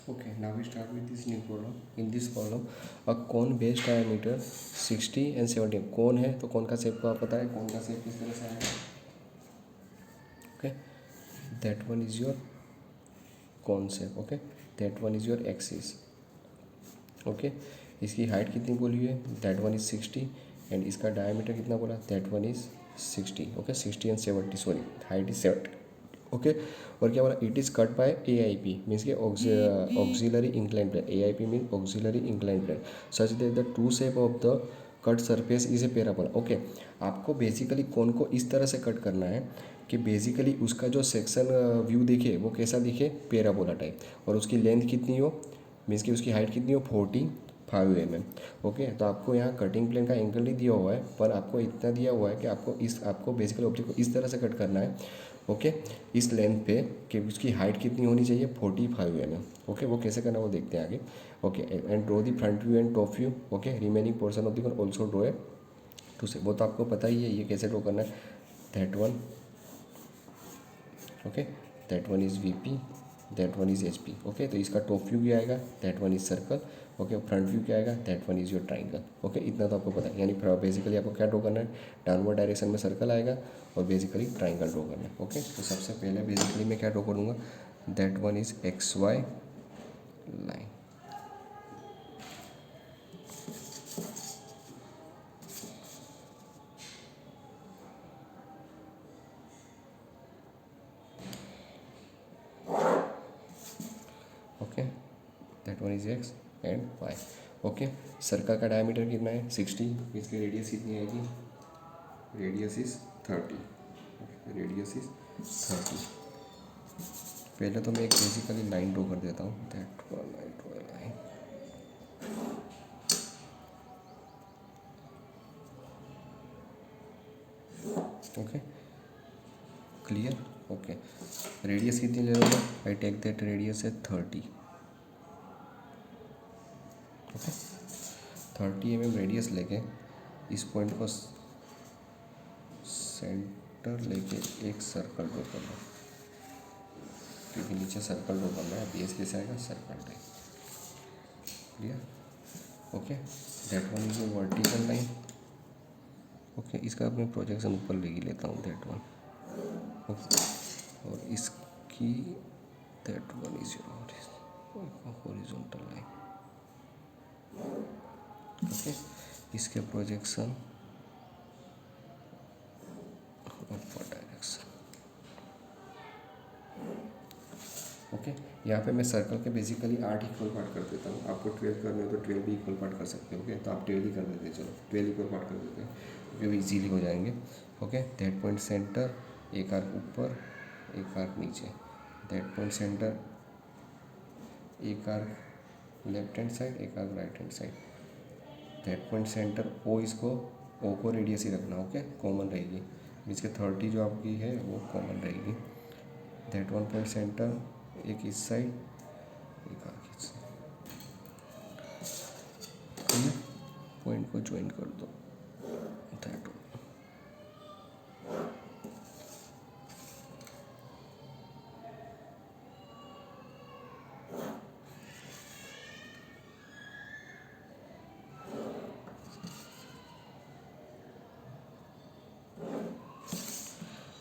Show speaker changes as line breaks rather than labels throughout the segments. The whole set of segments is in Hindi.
Okay, now we start with this new problem. In this problem, a cone base diameter 60 and 70. कौन है तो कौन का शेप को आप पता है, कौन का शेप किस तरह से आएगा. Okay, that one is your cone shape. Okay, that one is your axis. Okay, इसकी हाइट कितनी बोली है, that one is 60 and इसका डायमीटर कितना बोला, that one is 60. Okay, 60 and 70, sorry, height is 70. Okay और क्या बोला, it is cut by AIP means के auxiliary incline plane. AIP mean auxiliary incline plane such that the true shape of the cut surface is a parabola. Okay, आपको बेसिकली कौन को इस तरह से कट करना है कि बेसिकली उसका जो सेक्शन व्यू दिखे वो कैसा दिखे, पैराबोला टाइप, और उसकी लेंथ कितनी हो, मीन्स कि उसकी हाइट कितनी हो, 45 mm. ओके, तो आपको यहाँ कटिंग प्लेन का एंगल नहीं दिया हुआ है, पर आपको इतना दिया हुआ है कि आपको बेसिकली ऑब्जेक्ट को इस तरह से कट करना है. ओके, इस लेंथ पे कि उसकी हाइट कितनी होनी चाहिए, 45 mm. ओके, वो कैसे करना है वो देखते हैं आगे. Okay, and draw the front view and top view. Okay, remaining portion of the can also draw है टू से, वो तो आपको पता ही है ये कैसे ड्रॉ करना है. That one, okay, that one is VP, that one is HP. Okay, तो इसका टॉप व्यू क्या आएगा, that one is circle. Okay, front view क्या आएगा, that one is your triangle. Okay, इतना तो आपको पता है, यानी बेसिकली आपको क्या ड्रॉ करना है, डाउनवर्ड डायरेक्शन में सर्कल आएगा और बेसिकली ट्राइंगल ड्रॉ करना है. ओके, तो सबसे पहले बेसिकली मैं क्या ड्रॉ करूँगा, that one is XY line. Okay, that one is X and Y. Okay, circle का डायमीटर कितना है, 60. इसकी रेडियस कितनी आएगी, रेडियस इज 30. Radius is 30. पहले तो मैं एक बेसिकली लाइन ड्रॉ कर देता हूँ, that one I draw line. Okay, clear. Okay, radius कितनी ले रहा हूँ, आई टेक दैट रेडियस है 30. ओके, 30 mm रेडियस लेके इस पॉइंट को सेंटर लेके एक सर्कल ड्रॉ करना, क्योंकि नीचे सर्कल ड्रॉ करना है, बेस कैसे आएगा, circle type. Clear. Okay, that one is a vertical line. Okay, इसका मैं प्रोजेक्शन ऊपर लेके लेता हूँ, दैट वन. ओके, और इसकी that one is horizontal line. Okay, इसके प्रोजेक्शन अपर डायरेक्शन. ओके, यहाँ पे मैं सर्कल के बेसिकली 8 इक्वल पार्ट कर देता हूँ. आपको 12 करने हो तो 12 भी इक्वल पार्ट कर सकते हो. ओके, तो आप 12 ही कर देते हैं, चलो 12 इक्वल पार्ट कर देते हैं, क्योंकि इजीली हो जाएंगे. ओके, दैट पॉइंट सेंटर, एक आर्क ऊपर एक आर्क नीचे. दैट पॉइंट सेंटर, एक आर्क लेफ्ट हैंड साइड एक arc right hand side. That point centre O, इसको O को रेडियस ही रखना. ओके, कॉमन रहेगी, मीन्स के 30 जो आपकी है वो कॉमन रहेगी. दैट वन पॉइंट सेंटर, एक इस साइड एक आर्क इस साइड. पॉइंट को ज्वाइन कर दो, that one.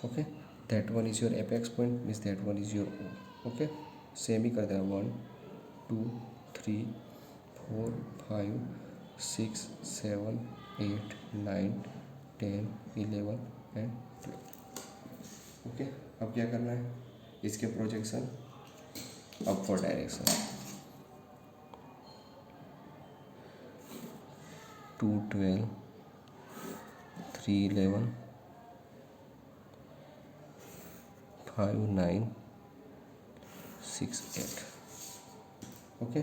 Okay, that one is your apex point, means that one is your O. Okay, same ही कर देना, 1 2 3 4 5 6 7 8 9 10 11 एंड 12. ओके, अब क्या करना है, इसके प्रोजेक्शन अपवर्ड डायरेक्शन, 2 12 3 11 5 9 6 8. ओके,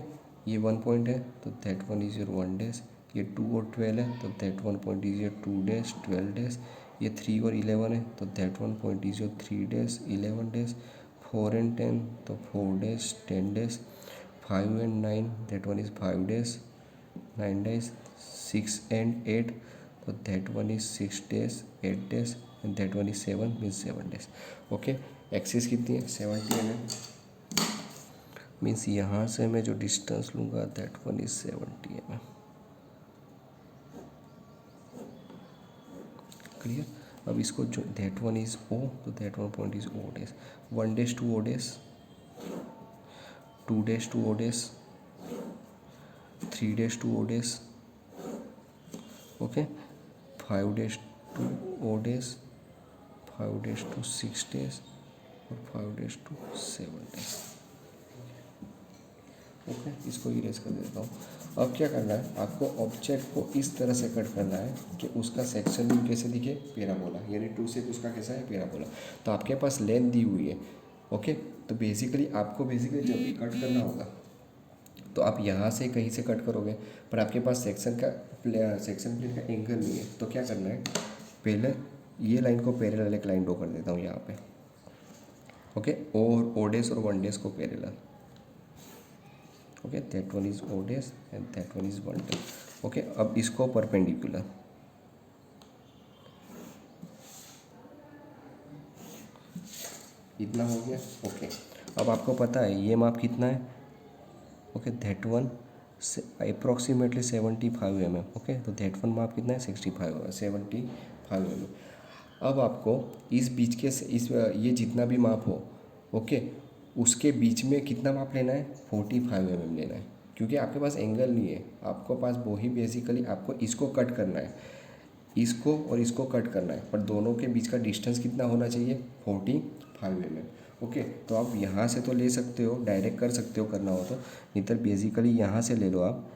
ये 1 पॉइंट है तो that one is your 1 dash. ये 2 और 12 है तो that one point is your 2 dash 12 dash. ये 3 और 11 है तो that one point is your 3 dash 11 dash. 4 and 10 तो 4 dash 10 dash. 5 and 9 that one is 5 dash 9 dash. 6 and 8 तो that one is 6 dash 8 dash and that one is 7 means 7 dash. Okay, axis कितनी है, 70 mm. मीन्स यहाँ से मैं जो डिस्टेंस लूँगा that one is 70 mm। Clear. अब इसको जो दैट वन इज ओ, तो that one point is O days, 1 dash to O days, 2 dash to O days, 3 dash to O days, okay, 5 dash to O days, 5 dash to 6 days और 5 dash टू 7 days। ओके, इसको इरेज कर देता हूँ। अब क्या करना है, आपको ऑब्जेक्ट को इस तरह से कट करना है कि उसका सेक्शन भी कैसे दिखे, पैराबोला, यानी टू से उसका कैसा है, पैराबोला। तो आपके पास लेंथ दी हुई है, ओके। तो बेसिकली आपको जब भी कट करना होगा तो आप यहाँ से कहीं से कट करोगे, पर आपके पास सेक्शन प्लेन का एंगल नहीं है। तो क्या करना है, पहले ये लाइन को पैरेलल एक लाइन ड्रॉ कर देता हूँ यहाँ पे, ओके, और ओ डेज और 1 days को parallel, okay, that one is O days and that one is 1 day, okay. अब इसको परपेंडिकुलर, इतना हो गया, ओके। अब आपको पता है ये माप कितना है, okay, that one approximately 75 mm, okay. तो दैट वन माप कितना है, 75 mm। अब आपको इस बीच के ये जितना भी माप हो, ओके, उसके बीच में कितना माप लेना है, 45 mm लेना है, क्योंकि आपके पास एंगल नहीं है, आपको पास वो ही बेसिकली आपको इसको कट करना है, इसको और इसको कट करना है, पर दोनों के बीच का डिस्टेंस कितना होना चाहिए, 45 mm, ओके। तो आप यहाँ से तो ले सकते हो, डायरेक्ट कर सकते हो करना हो तो, नहीं तो बेसिकली यहाँ से ले लो आप,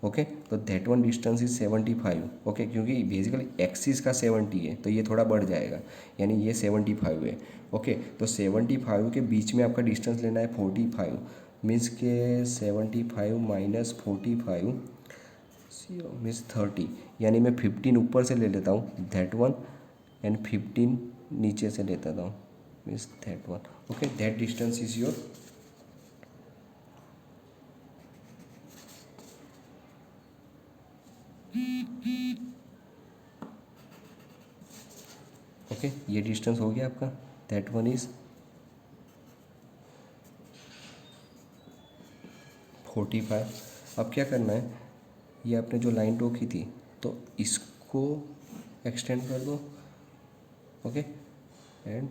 ओके। तो that one distance is 75, okay, क्योंकि बेसिकली एक्सिस का 70 है तो ये थोड़ा बढ़ जाएगा, यानी ये 75 है, ओके। तो 75 के बीच में आपका डिस्टेंस लेना है 45, मीन्स के 75 माइनस 45 मीन्स 30, यानी मैं 15 ऊपर से ले लेता हूँ दैट वन एंड 15 नीचे से लेता हूँ means that one, okay. That distance is your okay, ये डिस्टेंस हो गया आपका, दैट वन इज 45। अब क्या करना है, ये आपने जो लाइन ड्रॉ की थी तो इसको एक्सटेंड कर दो, okay, and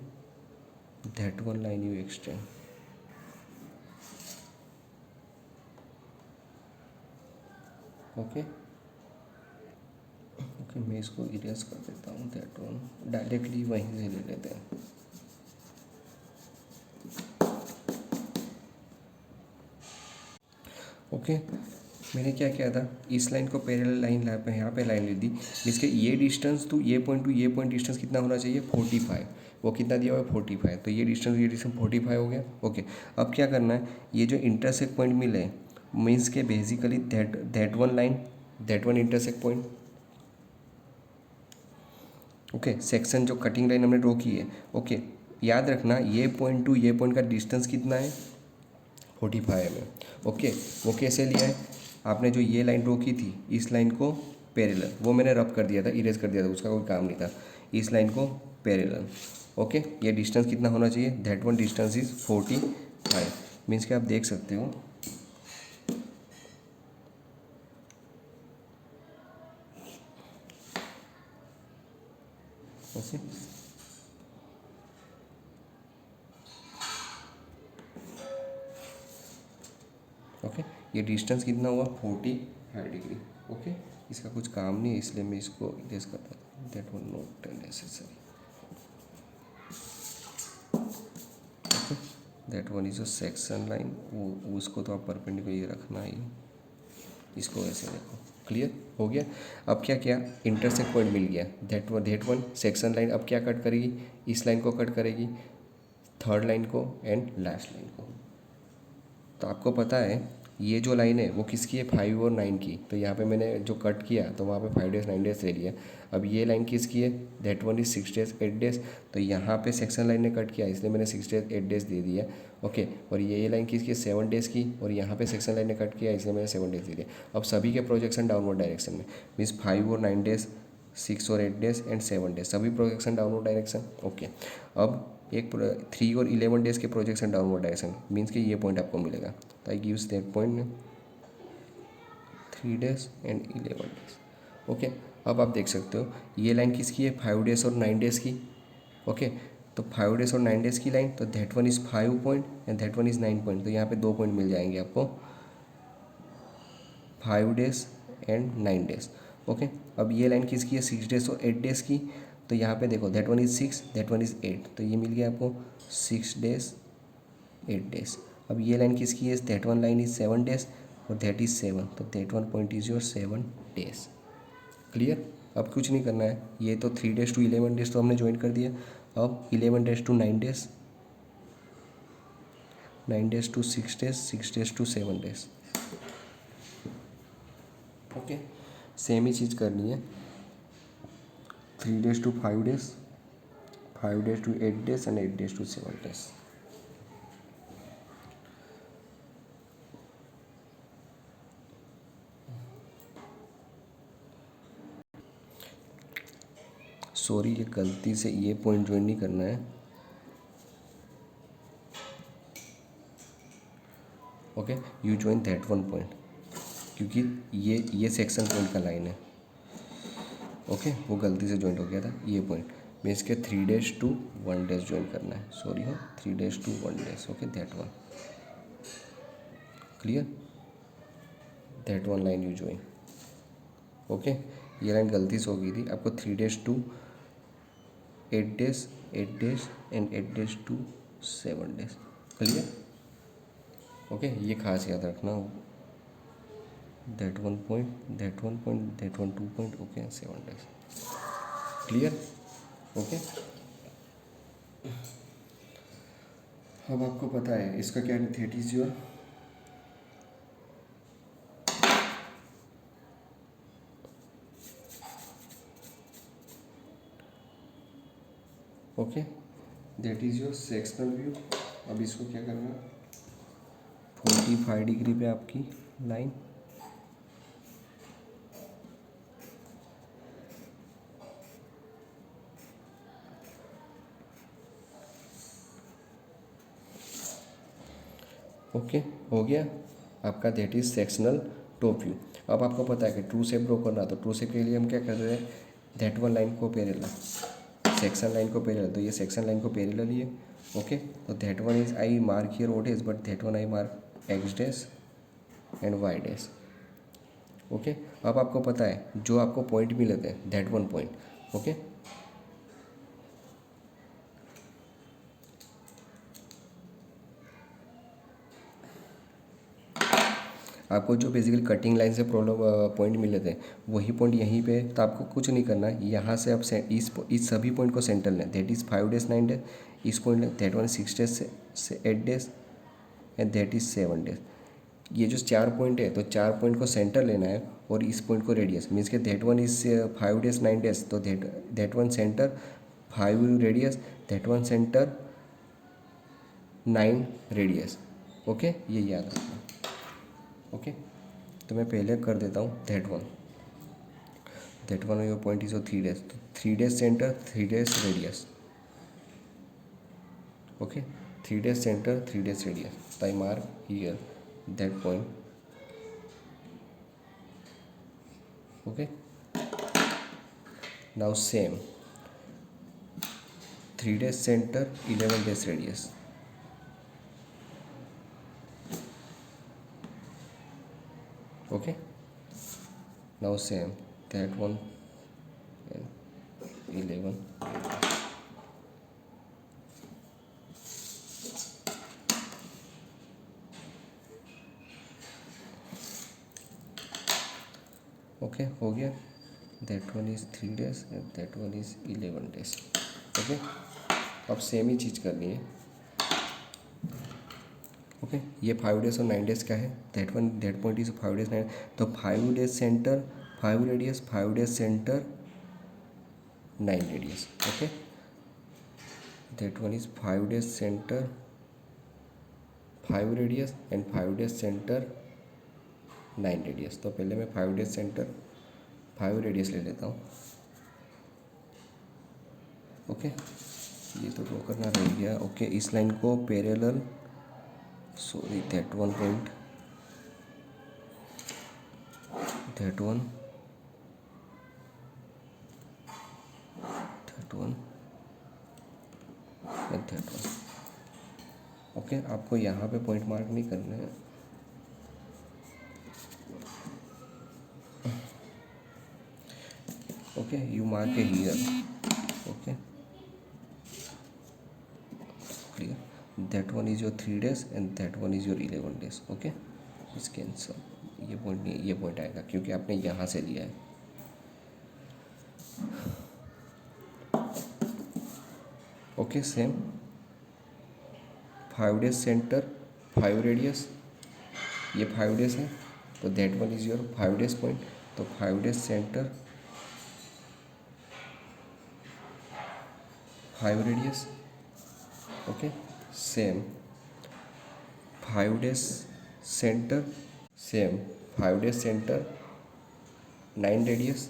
that one line you extend, okay. Okay, मैं इसको इरेज कर देता हूँ, दैट वन डायरेक्टली वहीं से ले लेते हैं, ओके। मैंने क्या किया था, इस लाइन को पैरेलल लाइन यहाँ पे लाइन ले दी, इसके ये डिस्टेंस टू ये पॉइंट डिस्टेंस कितना होना चाहिए, 45, वो कितना दिया हुआ है 45, तो ये डिस्टेंस 45 हो गया, ओके। अब क्या करना है, ये जो इंटरसेक्ट पॉइंट मिले मीन्स के basically that one line, that one intersect point, okay. Section जो कटिंग लाइन हमने ड्रॉ की है, ओके, याद रखना ये पॉइंट टू ये पॉइंट का डिस्टेंस कितना है, 45 में, ओके। वो कैसे लिया है, आपने जो ये लाइन ड्रॉ की थी इस लाइन को पैरेलल, वो मैंने रब कर दिया था, इरेज कर दिया था, उसका कोई काम नहीं था, इस लाइन को पैरेलल, ओके। ये डिस्टेंस कितना होना चाहिए, that one distance is 45, means कि आप देख सकते हो ऐसे, ओके। ये डिस्टेंस कितना हुआ, 45 डिग्री, ओके। इसका कुछ काम नहीं है इसलिए मैं इसको इरेज करता हूँ, that one not necessary, okay. That one is a section line, वो उसको तो आप परपेंडिकुलर ये रखना ही, इसको ऐसे देखो, क्लियर हो गया। अब क्या किया, इंटरसेक्ट पॉइंट मिल गया, दैट वन सेक्शन लाइन अब क्या कट करेगी, इस लाइन को कट करेगी, थर्ड लाइन को एंड लास्ट लाइन को। तो आपको पता है ये जो लाइन है वो किसकी है, 5 और 9 की, तो यहाँ पे मैंने जो कट किया तो वहाँ पे 5 days 9 days ले लिया। अब ये लाइन किसकी है, that one is 6 days 8 days, तो यहाँ पे सेक्शन लाइन ने कट किया इसलिए मैंने 6 days 8 days दे दिया, ओके। और ये लाइन किसकी है, 7 days की, और यहाँ पे सेक्शन लाइन ने कट किया इसलिए मैंने 7 days दे दिया। अब सभी के प्रोजेक्शन डाउनवर्ड डायरेक्शन में, मीन्स 5 और 9 days 6 और 8 डेज एंड 7 डेज, सभी प्रोजेक्शन डाउनवर्ड डायरेक्शन। ओके, अब एक 3 और 11 डेज के प्रोजेक्शन डाउनवर्ड डायरेक्शन, मीन्स कि ये पॉइंट आपको मिलेगा। तो I gives that point 3 days and 11 days. Okay, अब आप देख सकते हो ये लाइन किसकी है, 5 डेज और 9 डेज की। ओके, तो 5 डेज और 9 डेज की लाइन, तो that one is 5 point and that one is 9 point, तो यहाँ पे 2 पॉइंट मिल जाएंगे आपको, 5 डेज एंड 9 डेज। ओके, अब ये लाइन किसकी है, 6 डेज और 8 डेज की, तो यहाँ पे देखो that one is 6, that one is 8, तो ये मिल गया आपको 6 डेज 8 डेज। अब ये लाइन किसकी है, that one line is 7 days और दैट इज़ 7, तो that one point is your 7 days. Clear, अब कुछ नहीं करना है, ये तो 3 डेज टू 11 डेज तो हमने ज्वाइन कर दिया। अब 11 dash to 9 dash, 9 dash to 6 dash, 6 dash to 7 dash. Okay, same ही चीज़ करनी है, 3 days to 5 dash, 5 dash to 8 days and 8 days to 7 dash. Sorry, ये गलती से ये पॉइंट ज्वाइन नहीं करना है। Okay, you join that one point, क्योंकि ये सेक्शन पॉइंट का लाइन है। ओके, वो गलती से ज्वाइन हो गया था ये पॉइंट, मीन्स के 3 डेज टू 1 डेज ज्वाइन करना है। सॉरी हाँ, 3 days to 1 days. Okay, that one. Clear, that one line you join. Okay, ये लाइन गलती से हो गई थी, आपको 3 days to 8 days, 8 days and 8 days to 7 days. Clear, okay, ये खास याद रखना, that one point, that one point, that one 2 point, okay 7 days. Clear, okay. अब आपको पता है इसका क्या है, that is your okay, that is your sectional view. अब इसको क्या करना, 45 डिग्री पे आपकी लाइन, ओके हो गया आपका, that is sectional top view. अब आपको पता है कि ट्रू शेप ड्रॉ करना, तो ट्रू शेप के लिए हम क्या कर रहे हैं, दैट वन लाइन को पैरेलल, सेक्शन लाइन को पैरेलल, तो ये सेक्शन लाइन को पैरेलल ही है। ओके, तो that one is I mark here O days, but that one I mark X days and Y days. Okay, अब आपको पता है जो आपको पॉइंट मिले थे, दैट वन पॉइंट। ओके, आपको जो बेसिकली कटिंग लाइन से प्रॉब्लम पॉइंट मिले थे, वही पॉइंट यहीं पे, तो आपको कुछ नहीं करना है, यहाँ से आप इस सभी पॉइंट को सेंटर लें, दैट इज़ 5 डेज 9 डेज, इस पॉइंट लें, दैट वन 6 डेज से 8 days and that is 7 days. ये जो 4 पॉइंट है, तो 4 पॉइंट को सेंटर लेना है और इस पॉइंट को रेडियस, मीन्स के that one is 5 dash 9 dash, तो that one centre 5 radius, that one centre 9 radius. Okay, ये याद रखना। ओके, तो मैं पहले कर देता हूँ that one your point is 3 days, तो 3 days centre, 3 days radius. Okay, 3 days centre, 3 days radius, तो I mark here that point. Okay, now same 3 days centre, 11 days radius. Okay, now same that one and 11. Okay, हो गया, that one is 3 days and that one is 11 days. Okay, अब सेम ही चीज़ करनी है। ओके, ये 5 डेज और 9 डेज का है, दैट पॉइंट इज 5 डेज 9, तो 5 days centre 5 radius, 5 days centre 9 radius. Okay, that one is 5 days centre 5 radius and 5 days centre 9 radius. तो पहले मैं 5 डेज सेंटर 5 रेडियस ले लेता हूँ, ओके, ये तो ड्रॉ करना रह गया। ओके, इस लाइन को parallel, sorry that one point, that one, that one and that one. Okay, आपको यहाँ पे पॉइंट मार्क नहीं करना है। Okay, you mark A here. Okay, clear, that one is your 3 days and that one is your 11 days। Okay, इसके आंसर ये पॉइंट नहीं, ये पॉइंट आएगा क्योंकि आपने यहाँ से लिया है। Okay, same 5 days centre, 5 radius, ये 5 days है तो that one is your 5 days point. तो 5 days centre, 5 radius. Okay, same 5 days centre, same 5 days centre, 9 radius,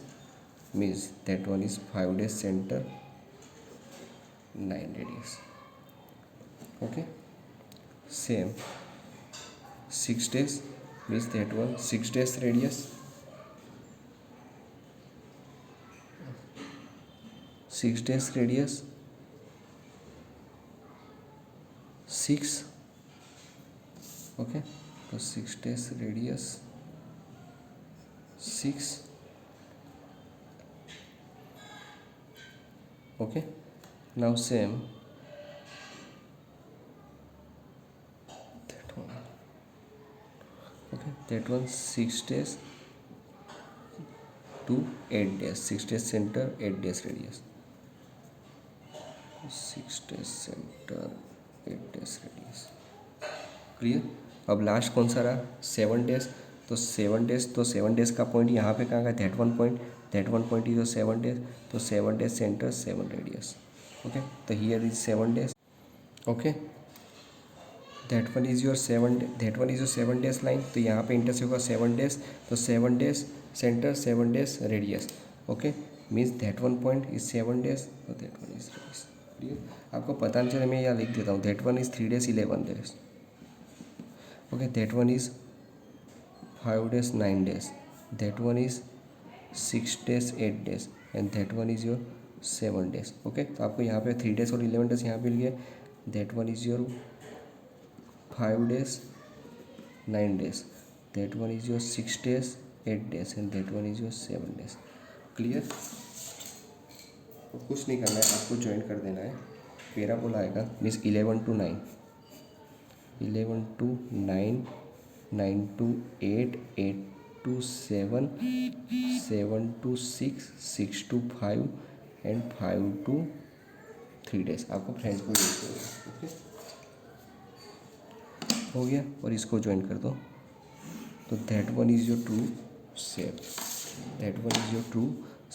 means that one is 5 days centre, 9 radius. Okay, same 6 days, means that one 6 days radius, 6 days radius, 6। Okay, तो 6 days radius 6। Okay, now same that one। Okay, that one 6 days to 8 days, 6 days centre, 8 days radius, 6 days centre, 8 days radius. Clear. अब लास्ट कौन सा रहा, 7 days। तो 7 days, तो 7 days का पॉइंट यहाँ पे कहाँ का, that one point, that one point is 7 days। तो 7 days सेंटर, 7 रेडियस। ओके, तो here is 7 days। Okay, that one is your 7 days line. तो यहाँ पे इंटरसेक्ट होगा 7 days, तो 7 days centre, 7 days radius. Okay, means that one point is 7 days, तो that one is radius. Clear. आपको पता नहीं चले, मैं यहाँ लिख देता हूँ, that one is 3 days 11 days। Okay, that one is 5 days 9 days, that one is 6 days 8 days and that one is your 7 days। Okay, तो आपको यहाँ पे 3 days और 11 days यहाँ मिल गए। That one is your 5 days 9 days, that one is your 6 days 8 days and that one is your 7 days। Clear. कुछ नहीं करना है, आपको ज्वाइन कर देना है। पैराबोला आएगा, means 11 to 9, 11 to 9, 9 to 8, 8 to 7, 7 to 6, 6 to 5 and 5 to 3 days। आपको फ्रेंड्स को यूज करना। ओके, हो गया, और इसको ज्वाइन कर दो। तो that one is your true shape, that one is your true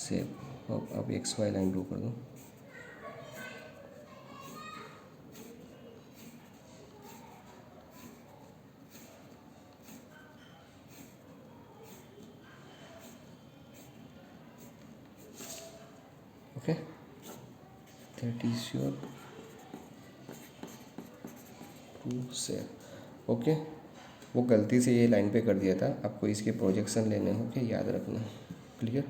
shape. अब एक्स वाई लाइन ड्रॉ कर दो। Okay, that is your true shape. Okay, वो गलती से ये लाइन पे कर दिया था, आपको इसके प्रोजेक्शन लेने होंगे, याद रखना। क्लियर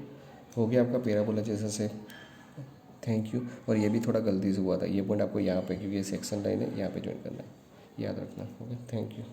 हो गया आपका पैराबोला जैसा शेप। Thank you. और ये भी थोड़ा गलती से हुआ था, ये पॉइंट आपको यहाँ पे, क्योंकि ये सेक्शन लाइन है, यहाँ पे ज्वाइन करना है, याद रखना। Okay, thank you.